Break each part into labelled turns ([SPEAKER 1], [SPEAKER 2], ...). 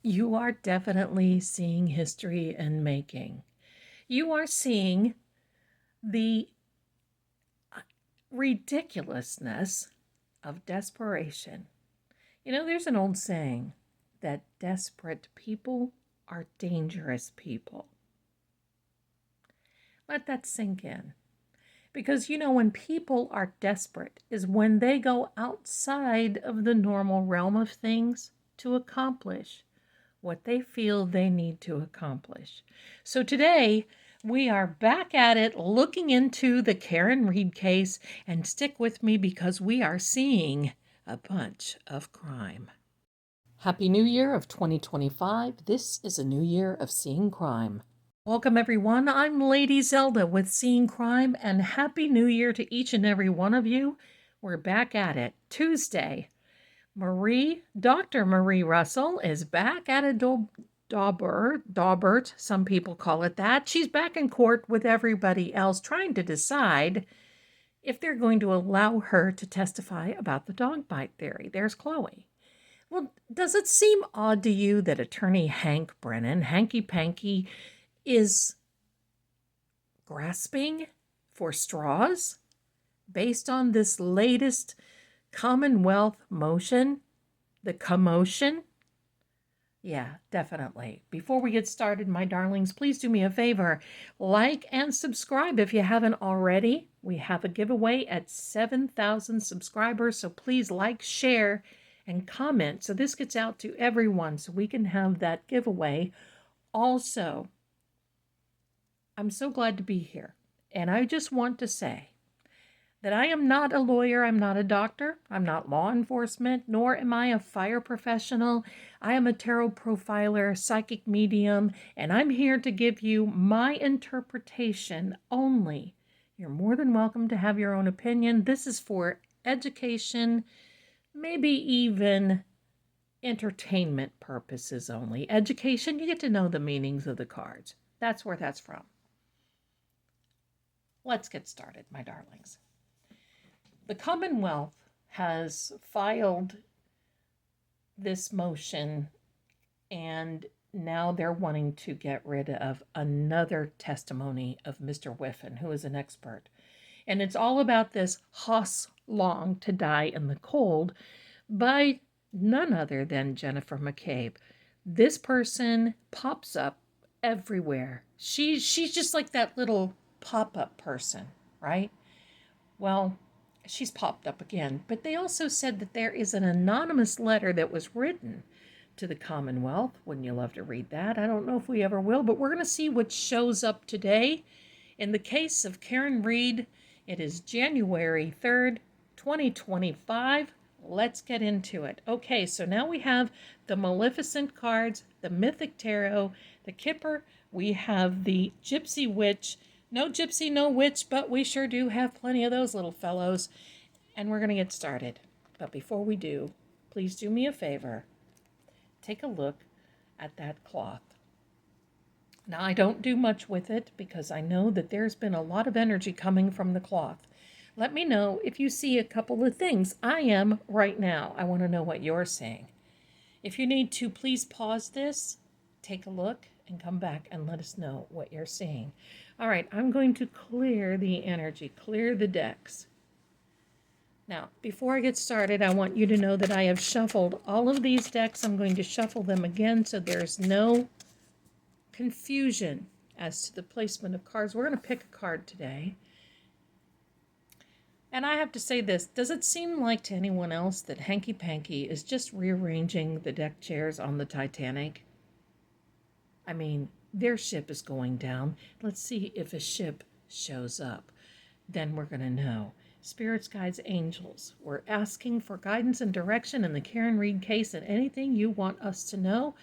[SPEAKER 1] You are definitely seeing history in making. You are seeing the ridiculousness of desperation. You know, there's an old saying that desperate people are dangerous people. Let that sink in. Because, you know, when people are desperate is when they go outside of the normal realm of things to accomplish what they feel they need to accomplish. So today, we are back at it looking into the Karen Reed case, and stick with me because we are seeing a bunch of crime. Happy New Year of 2025. This is a new year of seeing crime. Welcome, everyone. I'm Lady Zelda with Seeing Crime, and Happy New Year to each and every one of you. We're back at it. Tuesday, Dr. Marie Russell is back at a Daubert, some people call it that. She's back in court with everybody else trying to decide if they're going to allow her to testify about the dog bite theory. There's Chloe. Well, does it seem odd to you that attorney Hank Brennan, Hanky Panky, is grasping for straws based on this latest Commonwealth motion, the commotion? Yeah, definitely. Before we get started, my darlings, please do me a favor. Like and subscribe if you haven't already. We have a giveaway at 7,000 subscribers, so please like, share, and comment so this gets out to everyone so we can have that giveaway. Also, I'm so glad to be here. And I just want to say that I am not a lawyer, I'm not a doctor, I'm not law enforcement, nor am I a fire professional. I am a tarot profiler, psychic medium, and I'm here to give you my interpretation only. You're more than welcome to have your own opinion. This is for education, maybe even entertainment purposes only. Education, you get to know the meanings of the cards. That's where that's from. Let's get started, my darlings. The Commonwealth has filed this motion, and now they're wanting to get rid of another testimony of Mr. Whiffen, who is an expert. And it's all about this Haas Long to Die in the Cold by none other than Jennifer McCabe. This person pops up everywhere. She's just like that little pop-up person, right? Well, she's popped up again, but they also said that there is an anonymous letter that was written to the Commonwealth. Wouldn't you love to read that? I don't know if we ever will, but we're going to see what shows up today. In the case of Karen Reed, it is January 3rd, 2025. Let's get into it. Okay, so now we have the Maleficent cards, the Mythic Tarot, the Kipper, we have the Gypsy Witch. No gypsy, no witch, but we sure do have plenty of those little fellows. And we're going to get started. But before we do, please do me a favor. Take a look at that cloth. Now, I don't do much with it because I know that there's been a lot of energy coming from the cloth. Let me know if you see a couple of things. I am right now. I want to know what you're seeing. If you need to, please pause this, take a look, and come back and let us know what you're seeing. All right, I'm going to clear the energy, clear the decks. Now, before I get started, I want you to know that I have shuffled all of these decks. I'm going to shuffle them again so there's no confusion as to the placement of cards. We're going to pick a card today. And I have to say this, does it seem like to anyone else that Hanky Panky is just rearranging the deck chairs on the Titanic? I mean, their ship is going down. Let's see if a ship shows up. Then we're going to know. Spirits, guides, angels, we're asking for guidance and direction in the Karen Reed case and anything you want us to know.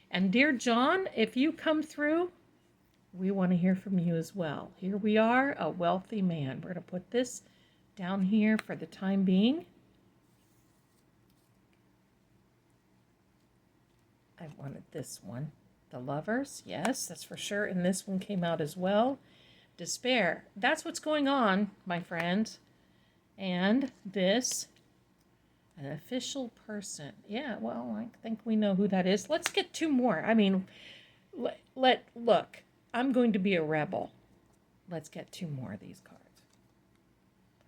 [SPEAKER 1] And dear John, if you come through, we want to hear from you as well. Here we are, a wealthy man. We're going to put this down here for the time being. I wanted this one. The Lovers, yes, that's for sure. And this one came out as well. Despair. That's what's going on, my friend. And this, An official person. Yeah, well, I think we know who that is. Let's get two more. I mean, look, I'm going to be a rebel. Let's get two more of these cards.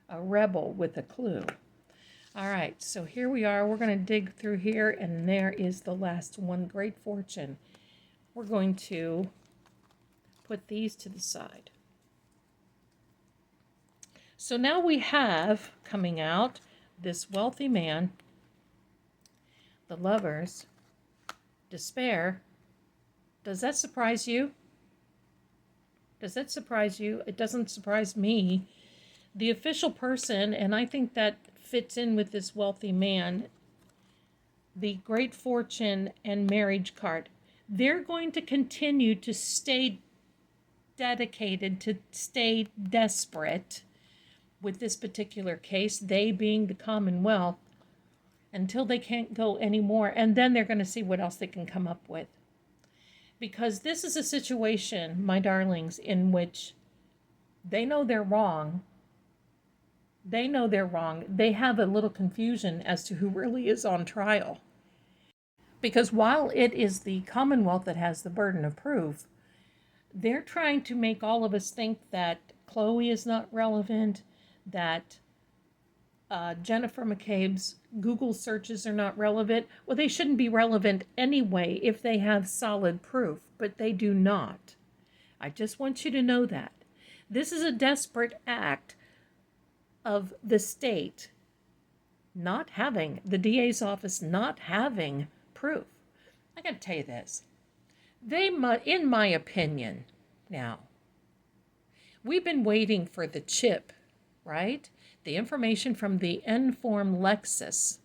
[SPEAKER 1] A rebel with a clue. All right, so here we are. We're going to dig through here, and there is the last one, Great Fortune. We're going to put these to the side. So now we have coming out this wealthy man, the Lovers, despair. Does that surprise you? Does that surprise you? It doesn't surprise me. The official person, and I think that fits in with this wealthy man, the Great Fortune and marriage card. They're going to continue to stay dedicated, to stay desperate with this particular case, they being the Commonwealth, until they can't go anymore. And then they're going to see what else they can come up with. Because this is a situation, my darlings, in which they know they're wrong. They know they're wrong. They have a little confusion as to who really is on trial. Because while it is the Commonwealth that has the burden of proof, they're trying to make all of us think that Chloe is not relevant, that Jennifer McCabe's Google searches are not relevant. Well, they shouldn't be relevant anyway if they have solid proof, but they do not. I just want you to know that. This is a desperate act of the state not having, the DA's office not having proof. I got to tell you this. They must, in my opinion, now, we've been waiting for the chip, right? The information from the N-form Lexus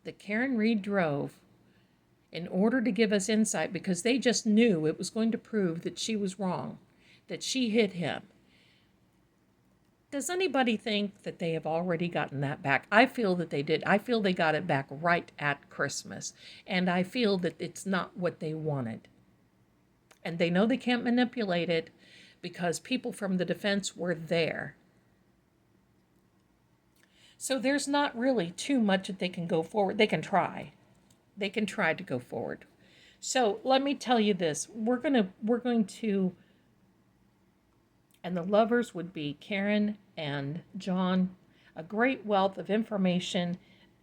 [SPEAKER 1] that Karen Reed drove in order to give us insight, because they just knew it was going to prove that she was wrong, that she hit him. Does anybody think that they have already gotten that back? I feel that they did. I feel they got it back right at Christmas. And I feel that it's not what they wanted. And they know they can't manipulate it because people from the defense were there. So there's not really too much that they can go forward. They can try. They can try to go forward. So let me tell you this. We're going to, and the Lovers would be Karen and John. A great wealth of information,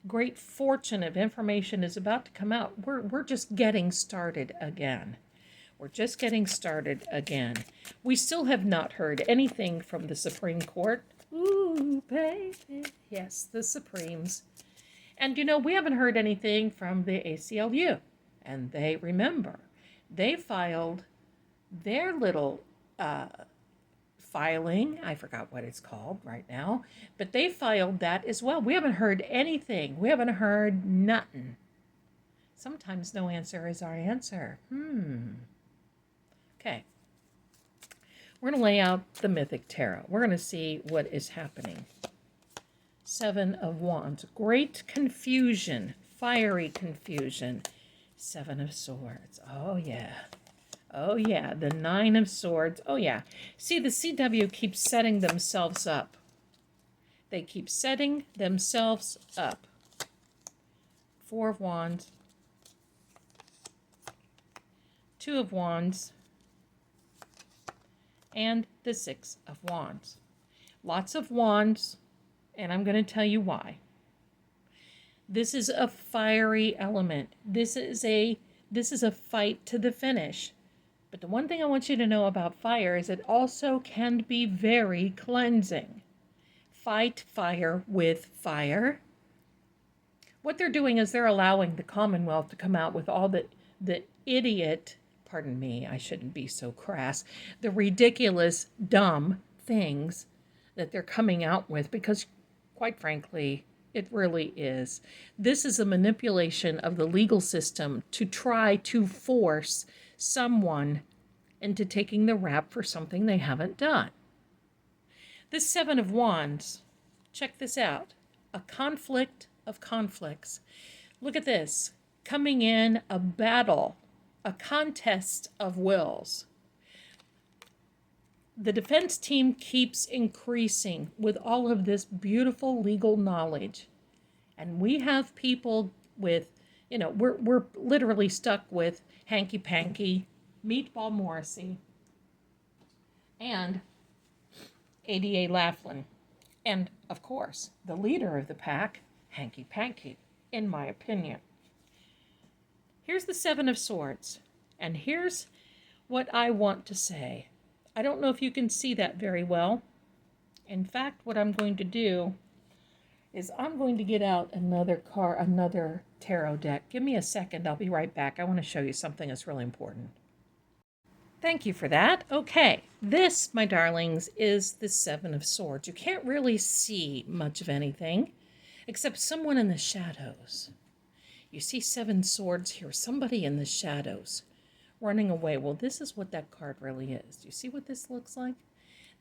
[SPEAKER 1] great fortune of information is about to come out. We're just getting started again. We're just getting started again. We still have not heard anything from the Supreme Court. Ooh, baby. Yes, the Supremes. And, you know, we haven't heard anything from the ACLU. And they, remember, they filed their little filing. I forgot what it's called right now. But they filed that as well. We haven't heard anything. We haven't heard nothing. Sometimes no answer is our answer. Okay. We're going to lay out the Mythic Tarot. We're going to see what is happening. Seven of Wands. Great confusion. Fiery confusion. Seven of Swords. Oh, yeah. Oh, yeah. The Nine of Swords. Oh, yeah. See, the CW keeps setting themselves up. They keep setting themselves up. Four of Wands. Two of Wands. And the Six of Wands. Lots of wands, and I'm going to tell you why. This is a fiery element. This is a fight to the finish. But the one thing I want you to know about fire is it also can be very cleansing. Fight fire with fire. What they're doing is they're allowing the Commonwealth to come out with all the idiot, pardon me, I shouldn't be so crass, the ridiculous, dumb things that they're coming out with, because quite frankly, it really is. This is a manipulation of the legal system to try to force someone into taking the rap for something they haven't done. This Seven of Wands, check this out, a conflict of conflicts. Look at this, coming in a battle, a contest of wills. The defense team keeps increasing with all of this beautiful legal knowledge. And we have people with, we're literally stuck with Hanky Panky, Meatball Morrissey, and ADA Laughlin. And, of course, the leader of the pack, Hanky Panky, in my opinion. Here's the Seven of Swords, and here's what I want to say. I don't know if you can see that very well. In fact, what I'm going to do is I'm going to get out another tarot deck. Give me a second. I'll be right back. I want to show you something that's really important. Thank you for that. Okay, this, my darlings, is the Seven of Swords. You can't really see much of anything except someone in the shadows. You see 7 swords here, somebody in the shadows running away. Well, this is what that card really is. Do you see what this looks like?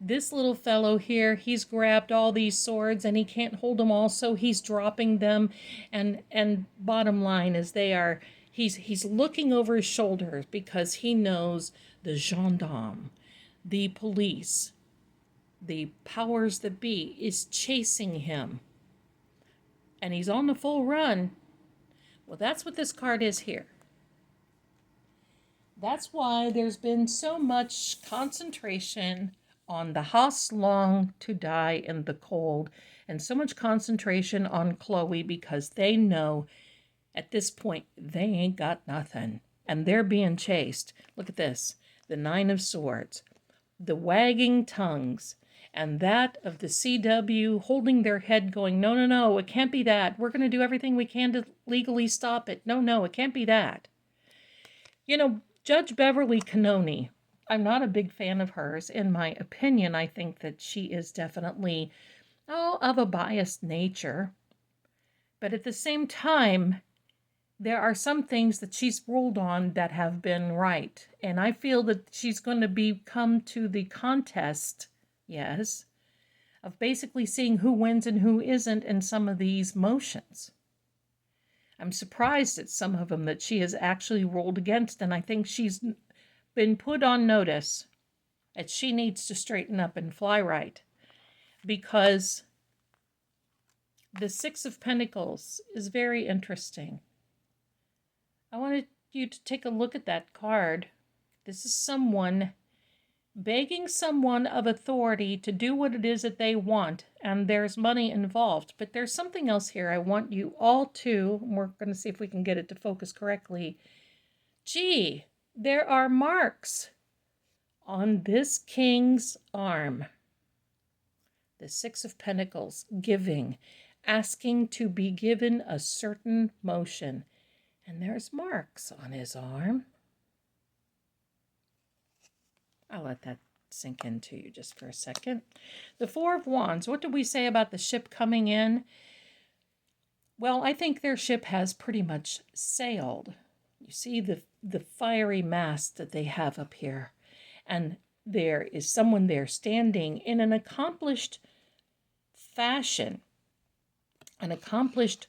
[SPEAKER 1] This little fellow here, he's grabbed all these swords and he can't hold them all, so he's dropping them. And bottom line is he's looking over his shoulders because he knows the gendarme, the police, the powers that be is chasing him. And he's on the full run. Well, that's what this card is here. That's why there's been so much concentration on the house long to die in the cold, and so much concentration on Chloe because they know at this point they ain't got nothing and they're being chased. Look at this, the 9 of Swords, the wagging tongues, and that of the CW holding their head going, no, no, no, it can't be that. We're going to do everything we can to legally stop it. No, no, it can't be that. Judge Beverly Cannoni, I'm not a big fan of hers. In my opinion, I think that she is definitely, of a biased nature. But at the same time, there are some things that she's ruled on that have been right. And I feel that she's going to come to the contest, yes, of basically seeing who wins and who isn't in some of these motions. I'm surprised at some of them that she has actually ruled against, and I think she's been put on notice that she needs to straighten up and fly right, because the 6 of Pentacles is very interesting. I wanted you to take a look at that card. This is someone begging someone of authority to do what it is that they want, and there's money involved. But there's something else here I want you all to, and we're going to see if we can get it to focus correctly. Gee, there are marks on this king's arm. The 6 of Pentacles, giving, asking to be given a certain motion. And there's marks on his arm. I'll let that sink into you just for a second. The 4 of Wands, what do we say about the ship coming in? Well, I think their ship has pretty much sailed. You see the fiery mast that they have up here. And there is someone there standing in an accomplished fashion. An accomplished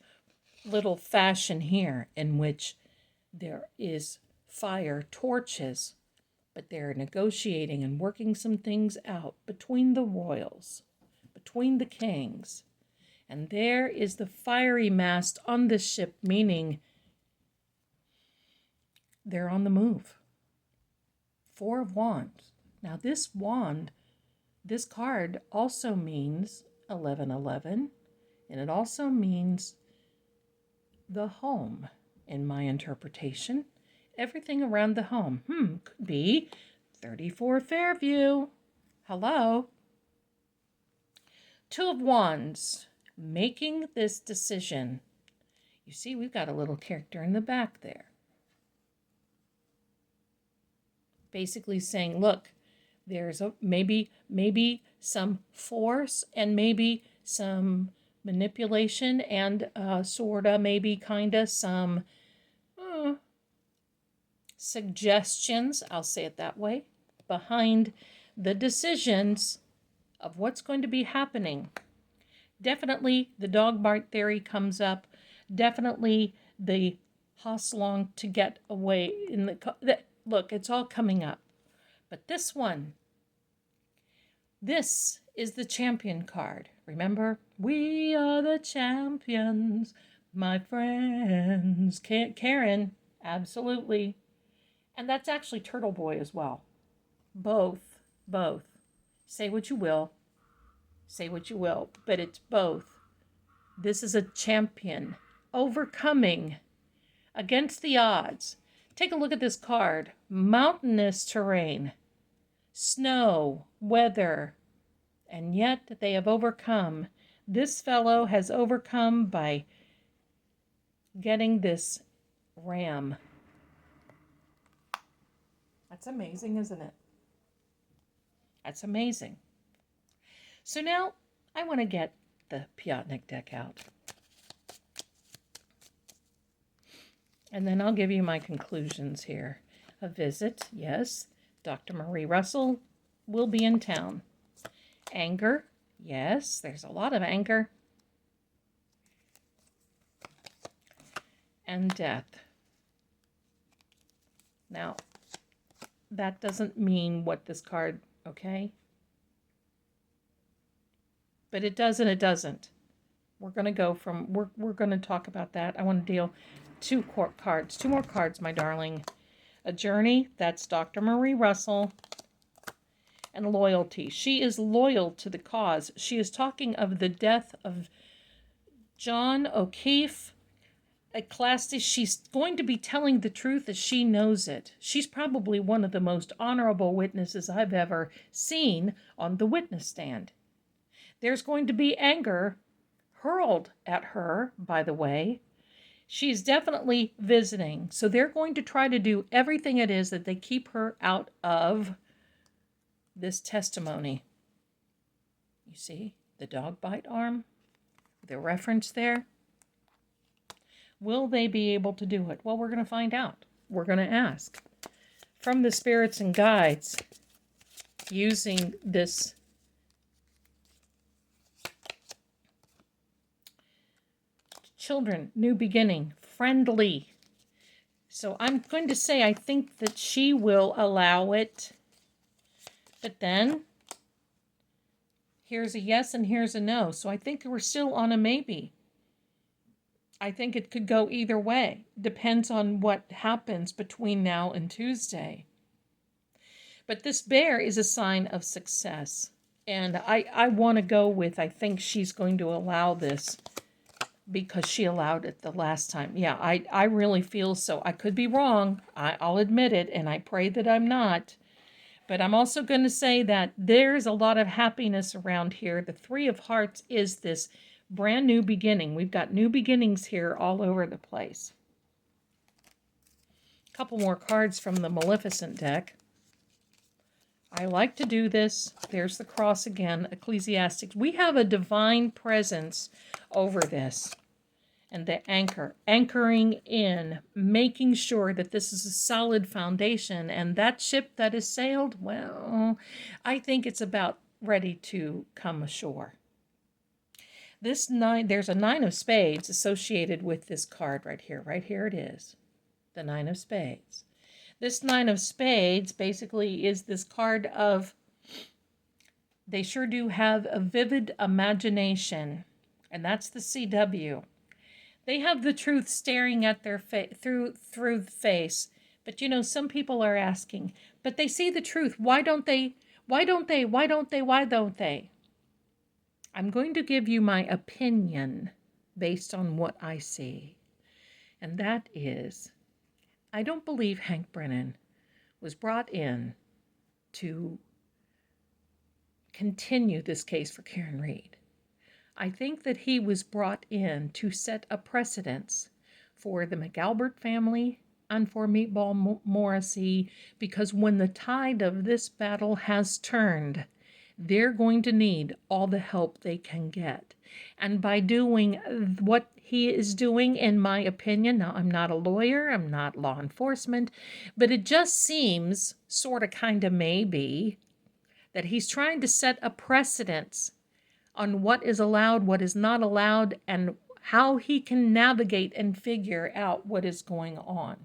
[SPEAKER 1] little fashion here in which there is fire, torches, but they're negotiating and working some things out between the royals, between the kings. And there is the fiery mast on this ship, meaning they're on the move. 4 of Wands. Now this wand, this card also means 1111, and it also means the home, in my interpretation. Everything around the home. Could be 34 Fairview. Hello. 2 of Wands, making this decision. You see, we've got a little character in the back there. Basically saying, look, there's maybe some force and maybe some manipulation and sorta, maybe kinda some suggestions, I'll say it that way, behind the decisions of what's going to be happening. Definitely the dog bite theory comes up. Definitely the hostlong to get away in the look, it's all coming up. But this one, this is the champion card. Remember, We are the champions, my friends. Karen, absolutely. And that's actually Turtle Boy as well. Both, both. Say what you will, but it's both. This is a champion overcoming against the odds. Take a look at this card. Mountainous terrain, snow, weather, and yet they have overcome. This fellow has overcome by getting this ram. That's amazing, isn't it? That's amazing. So now I want to get the Piotnik deck out. And then I'll give you my conclusions here. A visit, yes. Dr. Marie Russell will be in town. Anger, yes, there's a lot of anger. And death. Now, that doesn't mean what this card, okay? But it does and it doesn't. We're going to go from, we're going to talk about that. I want to deal two more cards, my darling. A journey, that's Dr. Marie Russell. And loyalty. She is loyal to the cause. She is talking of the death of John O'Keefe. She's going to be telling the truth as she knows it. She's probably one of the most honorable witnesses I've ever seen on the witness stand. There's going to be anger hurled at her, by the way. She's definitely visiting. So they're going to try to do everything it is that they keep her out of this testimony. You see the dog bite arm? The reference there? Will they be able to do it? Well, we're going to find out. We're going to ask. From the spirits and guides, using this children, new beginning, friendly. So I'm going to say I think that she will allow it. But then, here's a yes and here's a no. So I think we're still on a maybe. I think it could go either way. Depends on what happens between now and Tuesday. But this bear is a sign of success. And I want to go with, I think she's going to allow this because she allowed it the last time. Yeah, I really feel so. I could be wrong. I'll admit it, and I pray that I'm not. But I'm also going to say that there's a lot of happiness around here. The Three of Hearts is this brand new beginning. We've got new beginnings here all over the place. A couple more cards from the Maleficent deck. I like to do this. There's the cross again, Ecclesiastics. We have a divine presence over this. And the anchoring in, making sure that this is a solid foundation. And that ship that is sailed, well, I think it's about ready to come ashore. There's a 9 of spades associated with this card right here. Right here it is, the 9 of spades. This 9 of spades basically is this card of, they sure do have a vivid imagination. And that's the CW. They have the truth staring at their through the face. But you know, some people are asking, but they see the truth. Why don't they? Why don't they? Why don't they? Why don't they? I'm going to give you my opinion based on what I see. And that is, I don't believe Hank Brennan was brought in to continue this case for Karen Reed. I think that he was brought in to set a precedence for the McAlbert family and for Meatball Morrissey, because when the tide of this battle has turned, they're going to need all the help they can get. And by doing what he is doing, in my opinion, now I'm not a lawyer, I'm not law enforcement, but it just seems sort of kind of maybe that he's trying to set a precedence on what is allowed, what is not allowed, and how he can navigate and figure out what is going on.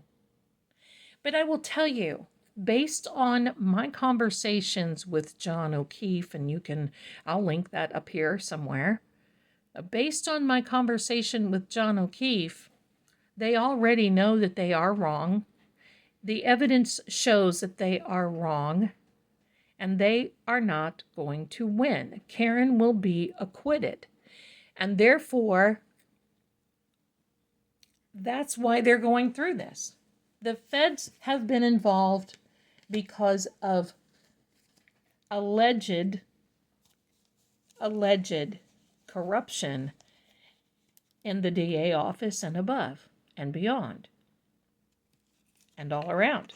[SPEAKER 1] But I will tell you, based on my conversations with John O'Keefe, and I'll link that up here somewhere, Based on my conversation with John O'Keefe, they already know that they are wrong. The evidence shows that they are wrong, and they are not going to win. Karen will be acquitted. And therefore, that's why they're going through this. The feds have been involved because of alleged corruption in the DA office and above and beyond and all around.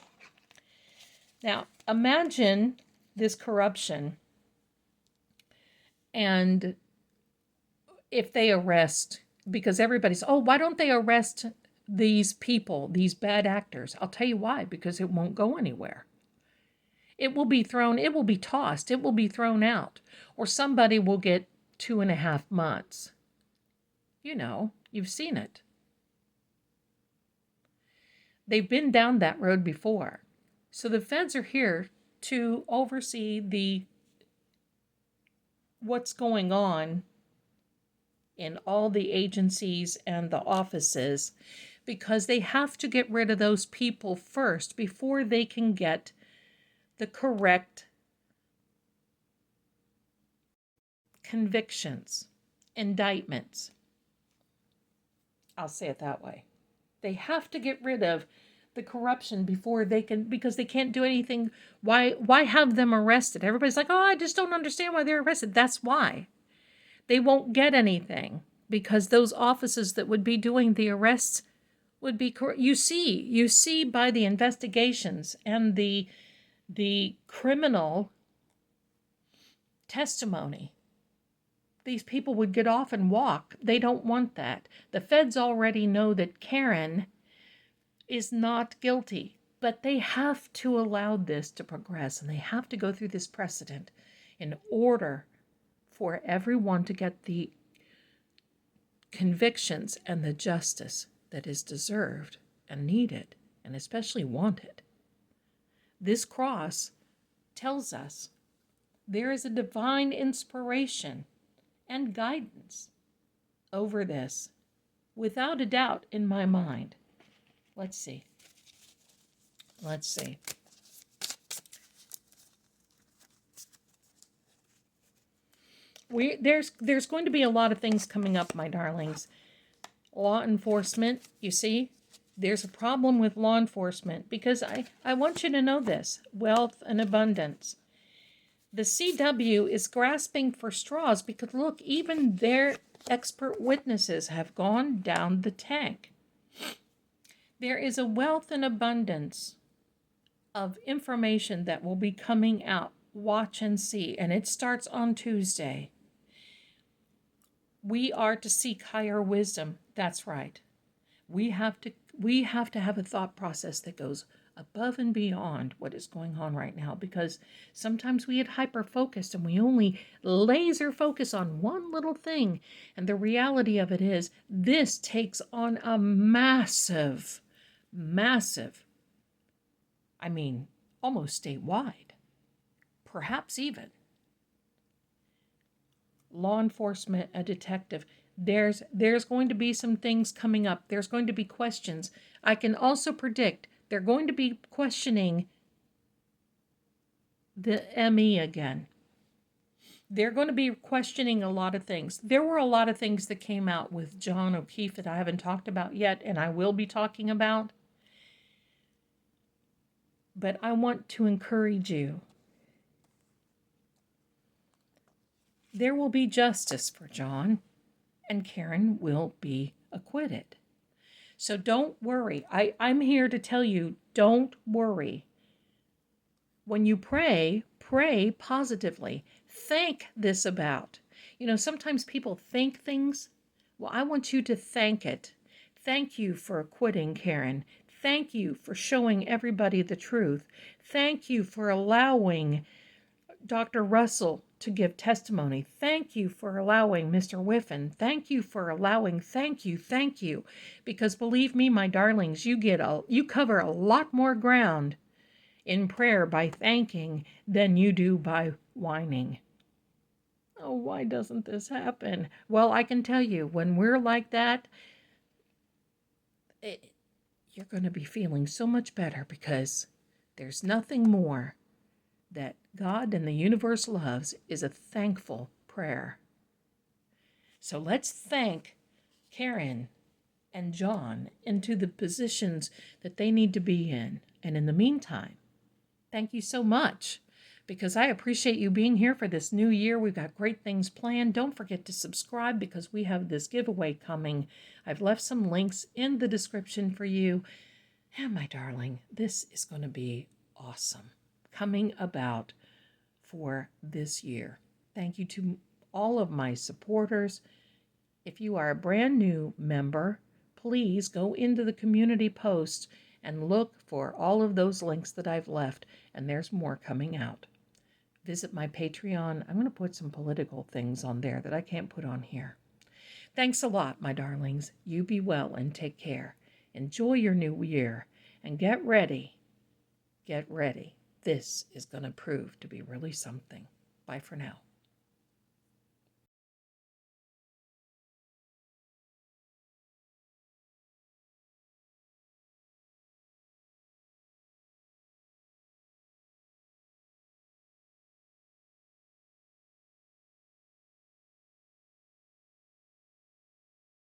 [SPEAKER 1] Now, imagine this corruption, and if they arrest, because everybody's, oh, why don't they arrest these people, these bad actors? I'll tell you why, because it won't go anywhere. It will be thrown, it will be tossed, it will be thrown out, or somebody will get 2.5 months. You know, you've seen it. They've been down that road before. So the feds are here to oversee what's going on in all the agencies and the offices, because they have to get rid of those people first before they can get the correct convictions, indictments. I'll say it that way. They have to get rid of the corruption before they can, because they can't do anything. Why have them arrested? Everybody's like, oh, I just don't understand why they're arrested. That's why. They won't get anything, because those offices that would be doing the arrests would be, you see by the investigations and the criminal testimony, these people would get off and walk. They don't want that. The feds already know that Karen is not guilty, but they have to allow this to progress, and they have to go through this precedent in order for everyone to get the convictions and the justice that is deserved and needed, and especially wanted. This cross tells us there is a divine inspiration and guidance over this, without a doubt in my mind. Let's see. There's going to be a lot of things coming up, my darlings. Law enforcement, you see, there's a problem with law enforcement, because I want you to know this. Wealth and abundance. The CW is grasping for straws because, look, even their expert witnesses have gone down the tank. There is a wealth and abundance of information that will be coming out. Watch and see. And it starts on Tuesday. We are to seek higher wisdom. That's right. We have to have a thought process that goes above and beyond what is going on right now, because sometimes we get hyper-focused and we only laser focus on one little thing. And the reality of it is, this takes on a massive, I mean, almost statewide, perhaps even. Law enforcement, a detective. There's going to be some things coming up. There's going to be questions. I can also predict they're going to be questioning the ME again. They're going to be questioning a lot of things. There were a lot of things that came out with John O'Keefe that I haven't talked about yet, and I will be talking about. But I want to encourage you. There will be justice for John, and Karen will be acquitted. So don't worry. I'm here to tell you, don't worry. When you pray, pray positively. Think this about. You know, sometimes people think things. Well, I want you to thank it. Thank you for acquitting Karen. Thank you for showing everybody the truth. Thank you for allowing Dr. Russell to give testimony. Thank you for allowing Mr. Whiffen. Thank you for allowing, thank you. Because believe me, my darlings, you cover a lot more ground in prayer by thanking than you do by whining. Oh, why doesn't this happen? Well, I can tell you, when we're like that, you're going to be feeling so much better because there's nothing more that God and the universe loves is a thankful prayer. So let's thank Karen and John into the positions that they need to be in. And in the meantime, thank you so much because I appreciate you being here for this new year. We've got great things planned. Don't forget to subscribe because we have this giveaway coming. I've left some links in the description for you. And my darling, this is going to be awesome coming about for this year. Thank you to all of my supporters. If you are a brand new member, please go into the community posts and look for all of those links that I've left, and there's more coming out. Visit my Patreon. I'm going to put some political things on there that I can't put on here. Thanks a lot, my darlings. You be well and take care. Enjoy your new year and get ready. Get ready. This is going to prove to be really something. Bye for now.